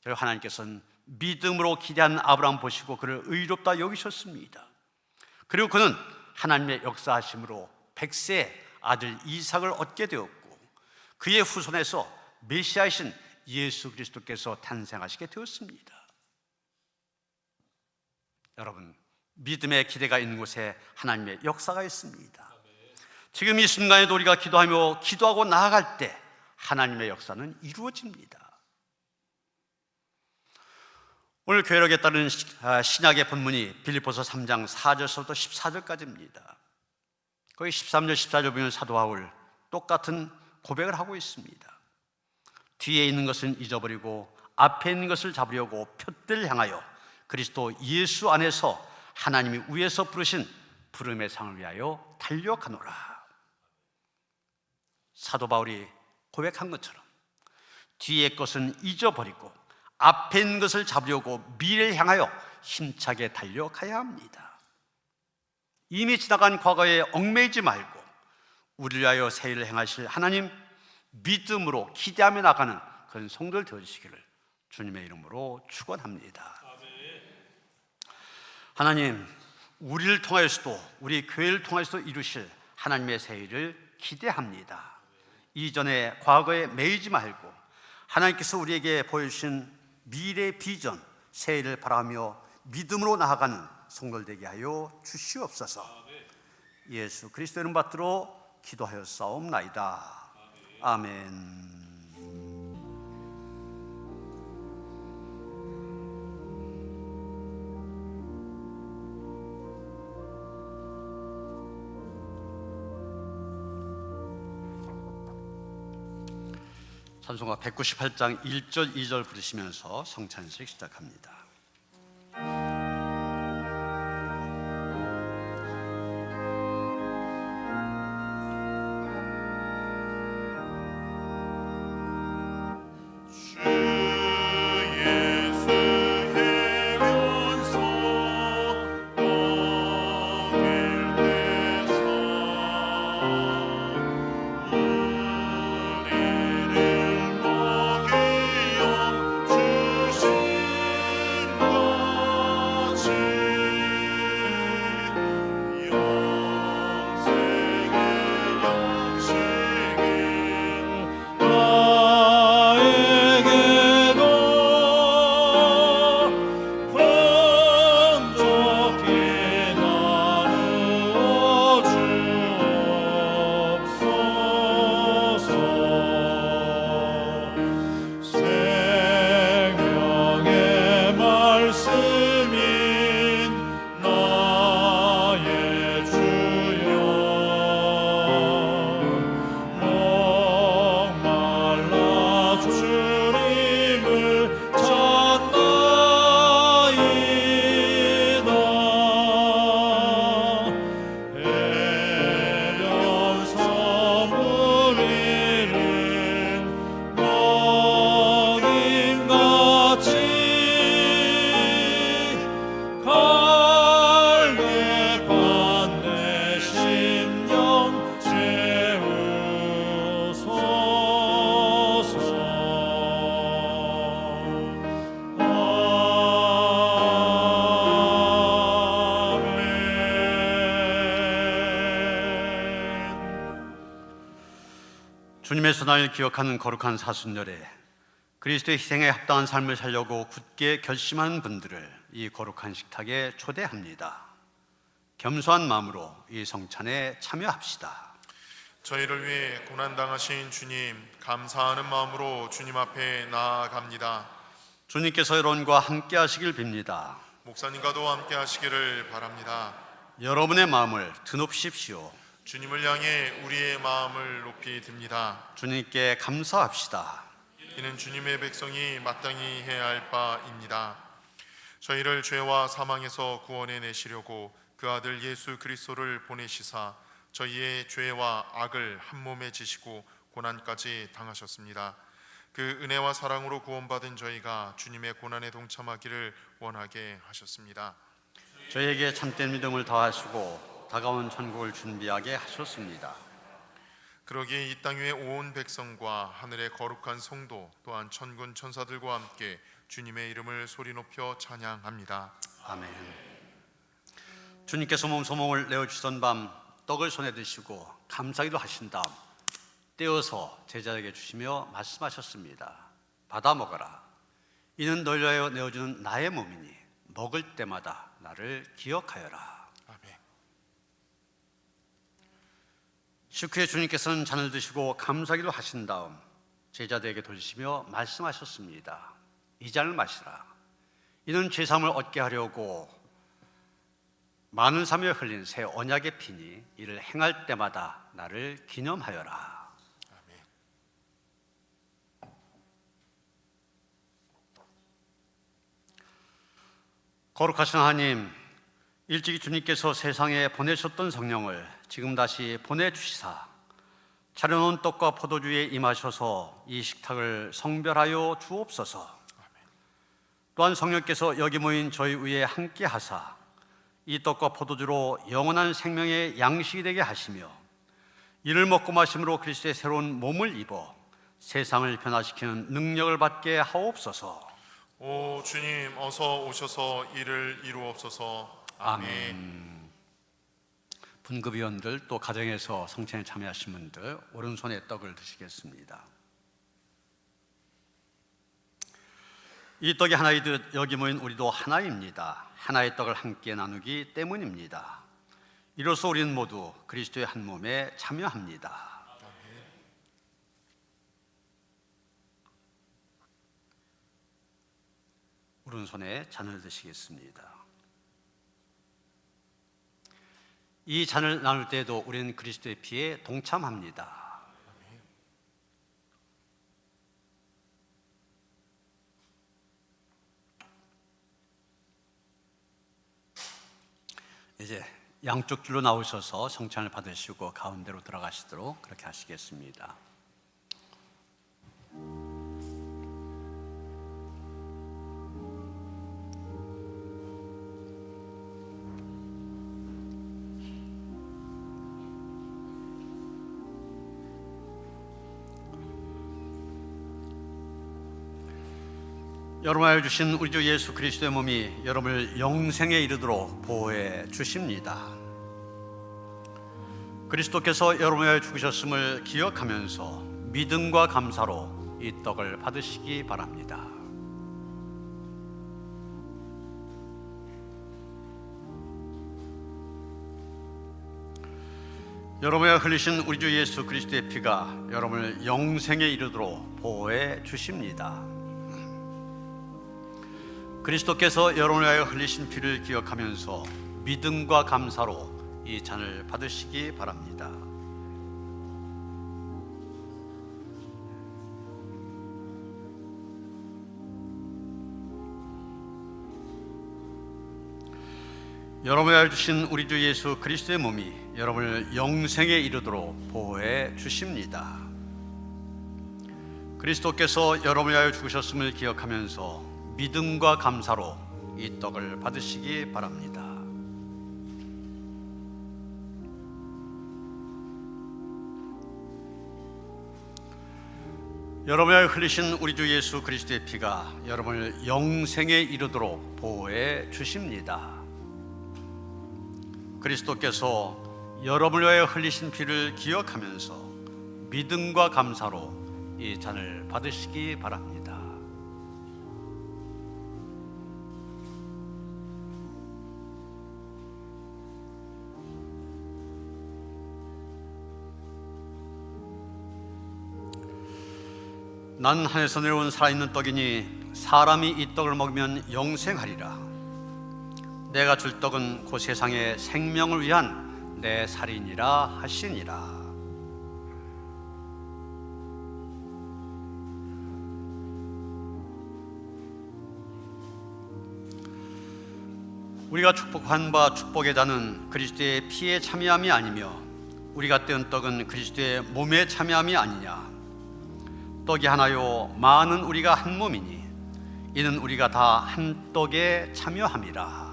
그리고 하나님께서는 믿음으로 기대하는 아브라함 보시고 그를 의롭다 여기셨습니다. 그리고 그는 하나님의 역사하심으로 100세의 아들 이삭을 얻게 되었고 그의 후손에서 메시아이신 예수 그리스도께서 탄생하시게 되었습니다. 여러분, 믿음의 기대가 있는 곳에 하나님의 역사가 있습니다. 지금 이 순간에도 우리가 기도하며 기도하고 나아갈 때 하나님의 역사는 이루어집니다. 오늘 교회력에 따른 신약의 본문이 빌립보서 3장 4절서부터 14절까지입니다. 거기 13절 14절 보면 사도 바울 똑같은 고백을 하고 있습니다. 뒤에 있는 것은 잊어버리고 앞에 있는 것을 잡으려고 표대를 향하여 그리스도 예수 안에서 하나님이 위에서 부르신 부름의 상을 위하여 달려가노라. 사도 바울이 고백한 것처럼 뒤의 것은 잊어버리고 앞에 있는 것을 잡으려고 미래를 향하여 힘차게 달려가야 합니다. 이미 지나간 과거에 얽매이지 말고 우리를 위하여 새 일을 행하실 하나님 믿음으로 기대하며 나가는 그런 성도들 되어주시기를 주님의 이름으로 축원합니다. 하나님, 우리를 통하여서도 우리 교회를 통하여서도 이루실 하나님의 새 일을 기대합니다. 이전에 과거에 매이지 말고 하나님께서 우리에게 보여주신 미래 비전 새 일을 바라며 믿음으로 나아가는 성도들 되게 하여 주시옵소서. 예수 그리스도 이름 받들어 기도하여 싸움나이다. 아멘. 찬송가 198장 1절 2절 부르시면서 성찬식 시작합니다. 주님의 선한을 기억하는 거룩한 사순절에 그리스도의 희생에 합당한 삶을 살려고 굳게 결심하는 분들을 이 거룩한 식탁에 초대합니다. 겸손한 마음으로 이 성찬에 참여합시다. 저희를 위해 고난당하신 주님, 감사하는 마음으로 주님 앞에 나아갑니다. 주님께서 여러분과 함께 하시길 빕니다. 목사님과도 함께 하시기를 바랍니다. 여러분의 마음을 드높이십시오. 주님을 향해 우리의 마음을 높이 듭니다. 주님께 감사합시다. 이는 주님의 백성이 마땅히 해야 할 바입니다. 저희를 죄와 사망에서 구원해 내시려고 그 아들 예수 그리스도를 보내시사 저희의 죄와 악을 한 몸에 지시고 고난까지 당하셨습니다. 그 은혜와 사랑으로 구원받은 저희가 주님의 고난에 동참하기를 원하게 하셨습니다. 저희에게 참된 믿음을 더하시고 다가온 천국을 준비하게 하셨습니다. 그러기에 이 땅 위의 온 백성과 하늘의 거룩한 성도 또한 천군 천사들과 함께 주님의 이름을 소리 높여 찬양합니다. 아멘. 주님께서 몸소몽을 내어주시던 밤 떡을 손에 드시고 감사기도 하신 다음 떼어서 제자에게 주시며 말씀하셨습니다. 받아 먹어라. 이는 너희를 위하여 내어주는 나의 몸이니 먹을 때마다 나를 기억하여라. 아멘. 식후에 주님께서는 잔을 드시고 감사기도 하신 다음 제자들에게 돌리시며 말씀하셨습니다. 이 잔을 마시라. 이는 죄사함을 얻게 하려고 많은 사람이 흘린 새 언약의 피니 이를 행할 때마다 나를 기념하여라. 아멘. 거룩하신 하나님, 일찍이 주님께서 세상에 보내셨던 성령을 지금 다시 보내주시사 차려놓은 떡과 포도주에 임하셔서 이 식탁을 성별하여 주옵소서. 또한 성령께서 여기 모인 저희 위에 함께 하사 이 떡과 포도주로 영원한 생명의 양식이 되게 하시며 이를 먹고 마심으로 그리스도의 새로운 몸을 입어 세상을 변화시키는 능력을 받게 하옵소서. 오 주님 어서 오셔서 이를 이루옵소서. 아멘. 분급위원들 또 가정에서 성찬에 참여하신 분들 오른손에 떡을 드시겠습니다. 이 떡이 하나이듯 여기 모인 우리도 하나입니다. 하나의 떡을 함께 나누기 때문입니다. 이로써 우리는 모두 그리스도의 한 몸에 참여합니다. 오른손에 잔을 드시겠습니다. 이 잔을 나눌 때에도 우리는 그리스도의 피에 동참합니다. 이제 양쪽 줄로 나오셔서 성찬을 받으시고 가운데로 들어가시도록 그렇게 하시겠습니다. 여러분을 주신 우리 주 예수 그리스도의 몸이 여러분을 영생에 이르도록 보호해 주십니다. 그리스도께서 여러분을 위하여 죽으셨음을 기억하면서 믿음과 감사로 이 떡을 받으시기 바랍니다. 여러분의 흘리신 우리 주 예수 그리스도의 피가 여러분을 영생에 이르도록 보호해 주십니다. 그리스도께서 여러분을 위하여 흘리신 피를 기억하면서 믿음과 감사로 이 잔을 받으시기 바랍니다. 여러분을 위하여 주신 우리 주 예수 그리스도의 몸이 여러분을 영생에 이르도록 보호해 주십니다. 그리스도께서 여러분을 위하여 죽으셨음을 기억하면서 믿음과 감사로 이 떡을 받으시기 바랍니다. 여러분을 위하여 흘리신 우리 주 예수 그리스도의 피가 여러분을 영생에 이르도록 보호해 주십니다. 그리스도께서 여러분을 위하여 흘리신 피를 기억하면서 믿음과 감사로 이 잔을 받으시기 바랍니다. 난 하늘에서 내려온 살아있는 떡이니 사람이 이 떡을 먹으면 영생하리라. 내가 줄 떡은 그 세상의 생명을 위한 내 살이니라 하시니라. 우리가 축복한 바 축복의 잔은 그리스도의 피에 참여함이 아니며 우리가 떼은 떡은 그리스도의 몸에 참여함이 아니냐. 떡이 하나요 많은 우리가 한 몸이니 이는 우리가 다 한 떡에 참여함이라.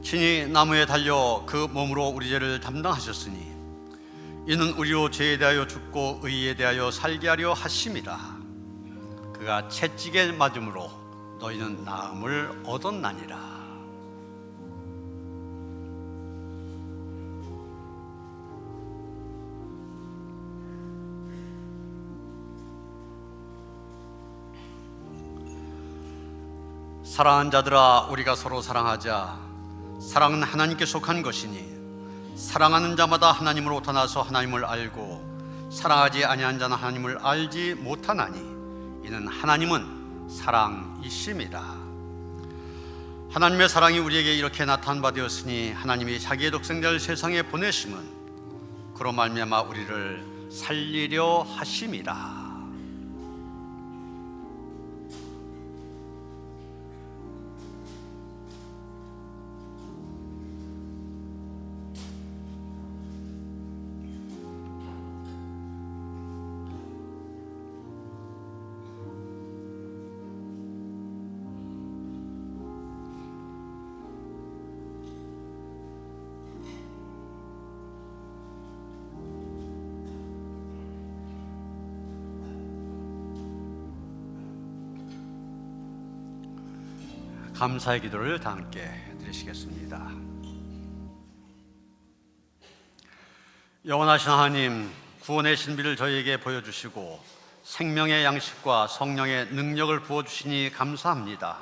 친히 나무에 달려 그 몸으로 우리 죄를 담당하셨으니 이는 우리로 죄에 대하여 죽고 의에 대하여 살게 하려 하심이라. 그가 채찍에 맞음으로 너희는 나음을 얻었나니라. 사랑하는 자들아, 우리가 서로 사랑하자. 사랑은 하나님께 속한 것이니 사랑하는 자마다 하나님으로 나서 하나님을 알고 사랑하지 아니한 자는 하나님을 알지 못하나니 이는 하나님은 사랑이심이라. 하나님의 사랑이 우리에게 이렇게 나타난 바 되었으니 하나님이 자기의 독생자를 세상에 보내심은 그로 말미암아 우리를 살리려 하심이라. 감사의 기도를 다 함께 드리시겠습니다. 영원하신 하나님, 구원의 신비를 저희에게 보여주시고 생명의 양식과 성령의 능력을 부어주시니 감사합니다.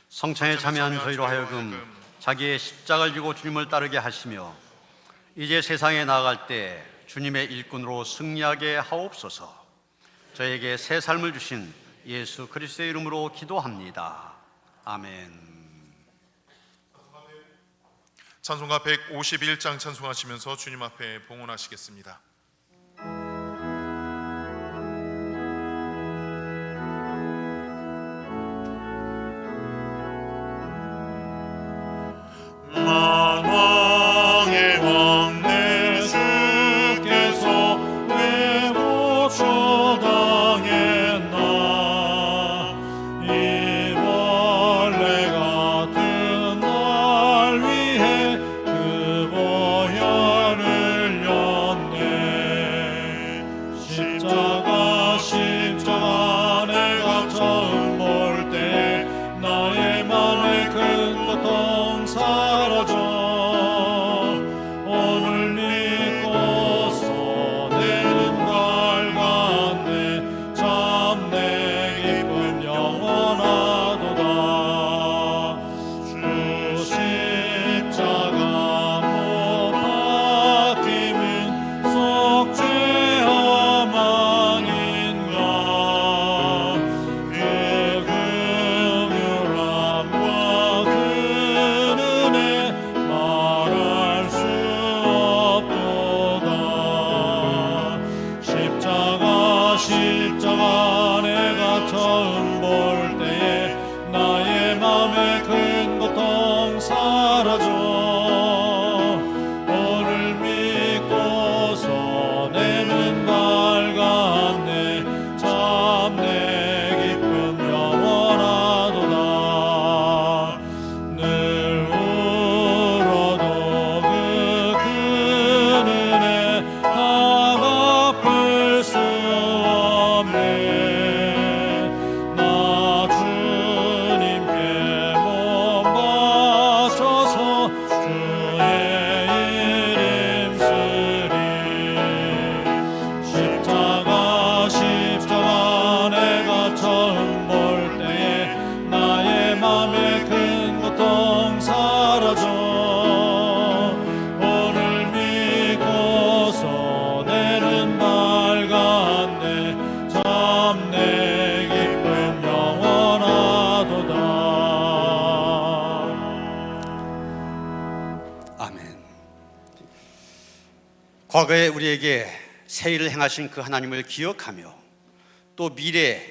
성찬에 참여한 저희로 하여금 자기의 십자가를 지고 주님을 따르게 하시며 이제 세상에 나아갈 때 주님의 일꾼으로 승리하게 하옵소서. 저에게 새 삶을 주신 예수 그리스도의 이름으로 기도합니다. 아멘. 찬송가 151장 찬송하시면서 주님 앞에 봉헌하시겠습니다. 만왕의 왕 내 주께서 왜 고초당했나. 이 벌레 같은 날 위해 그 보혈을 흘렸네. 십자가 내가 처음 볼 때 나의 맘에 큰 고통 사라져 과거에 우리에게 새 일을 행하신 그 하나님을 기억하며 또 미래에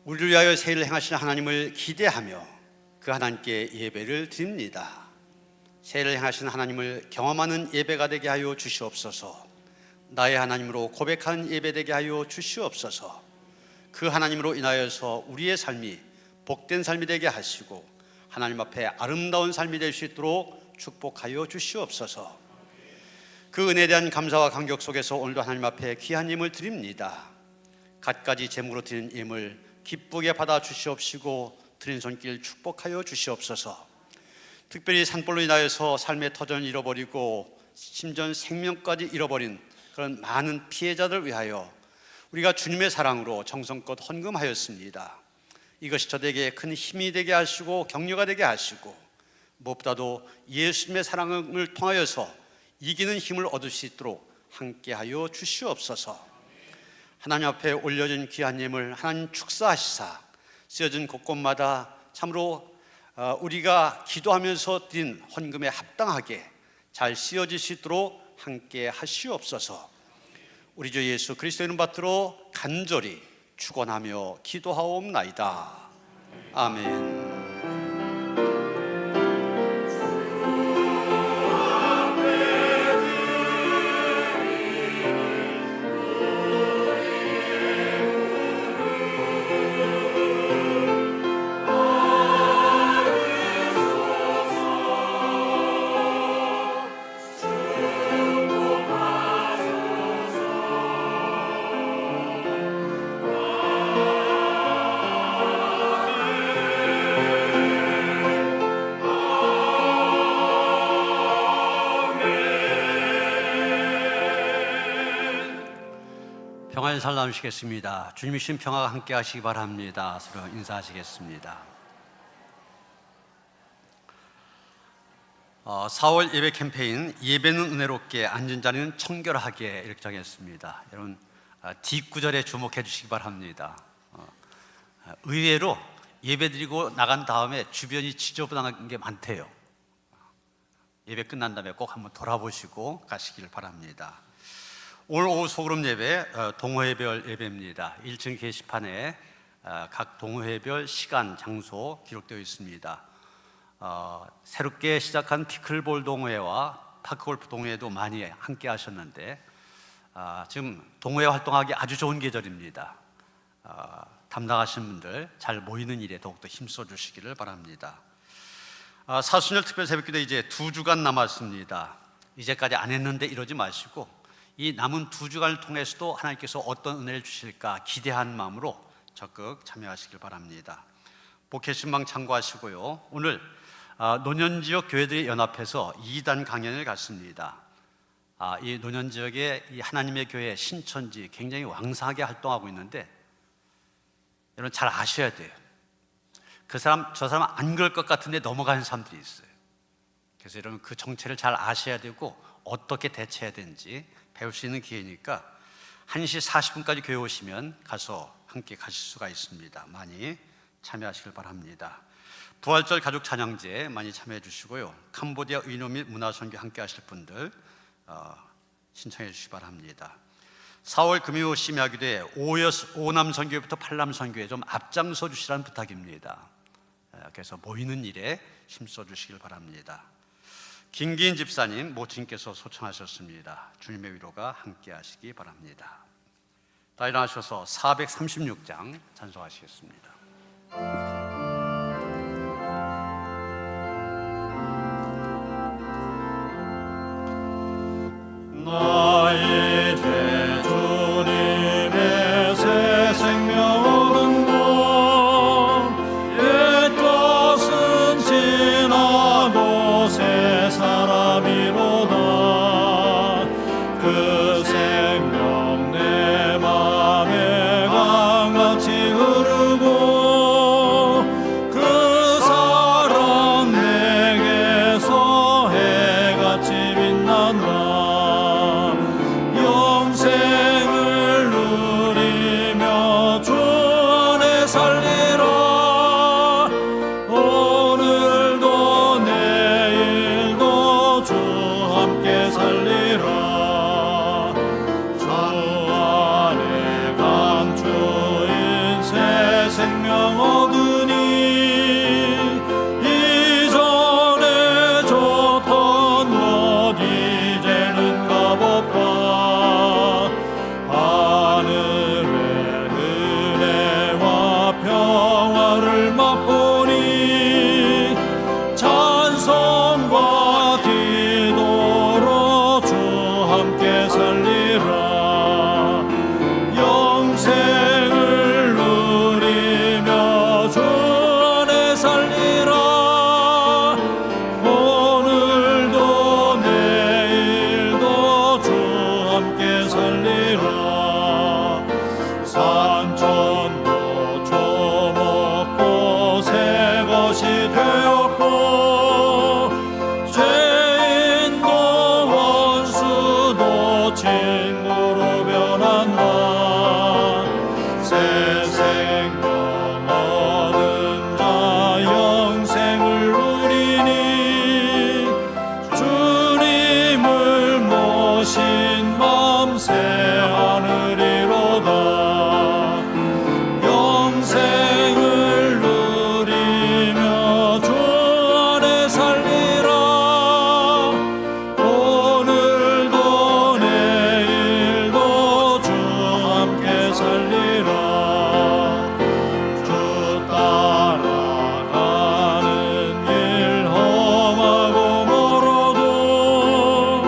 우리를 위하여 새 일을 행하실 하나님을 기대하며 그 하나님께 예배를 드립니다. 새 일을 행하신 하나님을 경험하는 예배가 되게 하여 주시옵소서. 나의 하나님으로 고백하는 예배 되게 하여 주시옵소서. 그 하나님으로 인하여서 우리의 삶이 복된 삶이 되게 하시고 하나님 앞에 아름다운 삶이 될 수 있도록 축복하여 주시옵소서. 그 은혜에 대한 감사와 감격 속에서 오늘도 하나님 앞에 귀한 예물 드립니다. 갖가지 제물로 드린 예물 기쁘게 받아 주시옵시고 드린 손길 축복하여 주시옵소서. 특별히 산불로 인하여서 삶의 터전을 잃어버리고 심지어 생명까지 잃어버린 그런 많은 피해자들을 위하여 우리가 주님의 사랑으로 정성껏 헌금하였습니다. 이것이 저에게 큰 힘이 되게 하시고 격려가 되게 하시고 무엇보다도 예수님의 사랑을 통하여서 이기는 힘을 얻을 수 있도록 함께하여 주시옵소서. 하나님 앞에 올려진 귀한 예물 하나님 축사하시사 쓰여진 곳곳마다 참으로 우리가 기도하면서 드린 헌금에 합당하게 잘 쓰여질 수 있도록 함께 하시옵소서. 우리 주 예수 그리스도의 이름 받들어 간절히 축원하며 기도하옵나이다. 아멘. 평안히 살 나누시겠습니다. 주님이 주신 평화가 함께 하시기 바랍니다. 서로 인사하시겠습니다. 4월 예배 캠페인 예배는 은혜롭게 앉은 자리는 청결하게 이렇게 정했습니다. 여러분 뒷구절에 주목해 주시기 바랍니다. 의외로 예배 드리고 나간 다음에 주변이 지저분한 게 많대요. 예배 끝난 다음에 꼭 한번 돌아보시고 가시길 바랍니다. 오늘 오후 소그룹 예배 동호회별 예배입니다. 1층 게시판에 각 동호회별 시간, 장소 기록되어 있습니다. 새롭게 시작한 피클볼 동호회와 파크골프 동호회도 많이 함께 하셨는데 지금 동호회 활동하기 아주 좋은 계절입니다. 담당하시는 분들 잘 모이는 일에 더욱더 힘써 주시기를 바랍니다. 사순절 특별 새벽기도 이제 2주간 남았습니다. 이제까지 안 했는데 이러지 마시고 이 남은 2주간을 통해서도 하나님께서 어떤 은혜를 주실까 기대한 마음으로 적극 참여하시길 바랍니다. 목회 신방 참고하시고요. 오늘 노년지역 교회들이 연합해서 2단 강연을 갖습니다. 이 노년지역에 이 하나님의 교회 신천지 굉장히 왕성하게 활동하고 있는데 여러분 잘 아셔야 돼요. 저 사람 안 그럴 것 같은데 넘어가는 사람들이 있어요. 그래서 여러분 그 정체를 잘 아셔야 되고 어떻게 대처해야 되는지 배울 수 있는 기회니까 1시 40분까지 교회 오시면 가서 함께 가실 수가 있습니다. 많이 참여하시길 바랍니다. 부활절 가족 찬양제 많이 참여해 주시고요. 캄보디아 의료 및 문화선교 함께 하실 분들 신청해 주시기 바랍니다. 4월 금요 심야기도에 5남 선교회부터 8남 선교회 좀 앞장서 주시라는 부탁입니다. 그래서 모이는 일에 힘써 주시길 바랍니다. 김기인 집사님 모친께서 소청하셨습니다. 주님의 위로가 함께 하시기 바랍니다. 다 일어나셔서 436장 찬송하시겠습니다. 나 이제 주님의 새 생명 얻은 것 옛 것은 지나고 새 사람이로다. 그 생명 내 맘에 강같이 흐르고 그 사랑 내게서 해같이 빛난다. 영생을 누리며 주 안에 살리라. 오늘도 내일도 주 함께 살리라. 함께 살리라. 영생을 누리며 주 안에 살리라. 오늘도 내일도 주 함께 살리라. 산천도 조목도 새 것이 되었고 죄인도 원수도 친구로 변한다. 새 생명 얻은 자 영생을 누리니 주님을 모신 맘 새 하늘이로다. 영생을 누리며 주 안에 살리라. 오늘도 내일도 주 함께 살리라. 주 따라가는 길 험하고 멀어도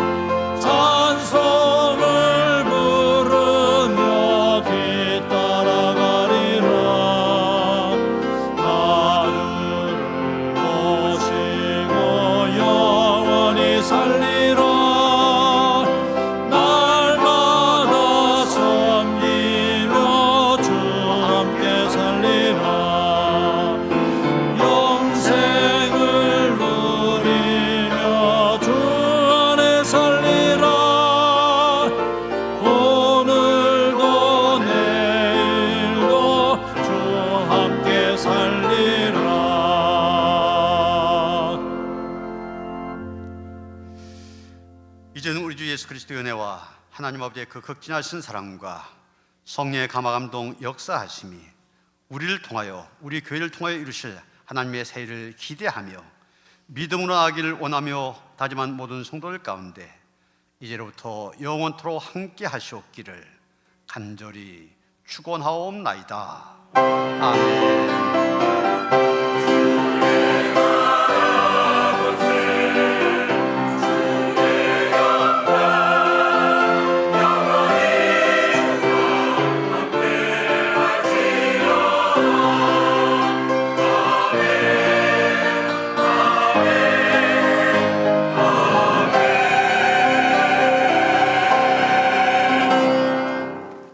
찬송을 부르며 뒤따라가리라. 나주를 모시고 영원히 살리라. 날마다 섬기며 주 함께 살리라. 영생을 누리며 주 안에 살리라. 오늘도 내일도 주 함께 살리라. 이제는 우리 주 예수 그리스도의 은혜와 하나님 아버지의 그 극진하신 사랑과 성령의 감화감동 역사하심이 우리를 통하여 우리 교회를 통하여 이루실 하나님의 새 일을 기대하며 믿음으로 나아가기를 원하며 다짐한 모든 성도들 가운데 이제로부터 영원토록 함께 하시옵기를 간절히 축원하옵나이다. 아멘.